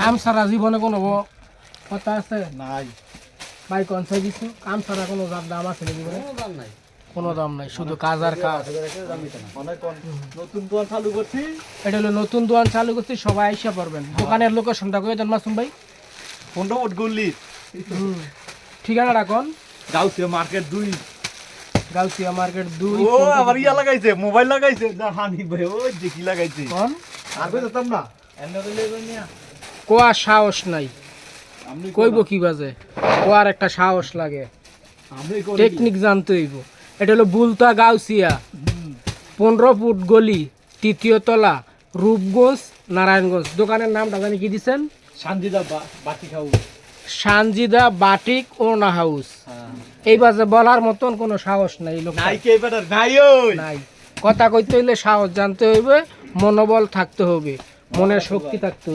কাম সারা জীবনে কোনো কথা আছে নাই ভাই কনসাই দিছো কাম সারা কোনো দাম আছে নাকি জীবনে? কোনো দাম নাই শুধু কাজ আর কাজ। নতুন দোকান চালু করছি। এটা হলো নতুন দোকান চালু করছি, সবাই আইসা পারবেন। দোকানের লোকেশনটা কই দেন মাসুম ভাই? 15 ফুট গল্লি, ঠিকানাটা কোন? গাউসিয়া মার্কেট 2। গাউসিয়া মার্কেট 2। ও আবার ইয়া লাগাইছে, মোবাইল লাগাইছে না হানি ভাই, ওই যে কি লাগাইছে কোন আর কই যেতাম না এন্ড হইলে নিয়া কোয়া সাহস নাই, আমি কইব কি বাজে কোয়ার একটা সাহস লাগে, আমি করি টেকনিক জানতে হইব। এটা হলো বুলতা গাউসিয়া 15 ফুট গলি, 3য় তলা, রূপগঞ্জ, নারায়ণগঞ্জ। দোকানের নামটা জানি কি দিছেন? শান্তিদা বাটি খাও। সানজিদা বাটিক ওনা হাউস। হ্যাঁ এই বাজে বলার মতন কোনো সাহস নাই লোক নাই কে বেটার নাই ওই নাই। কথা কইতে হইলে সাহস জানতে হইবে, মনোবল থাকতে হবে, মনের শক্তি থাকতে হবে।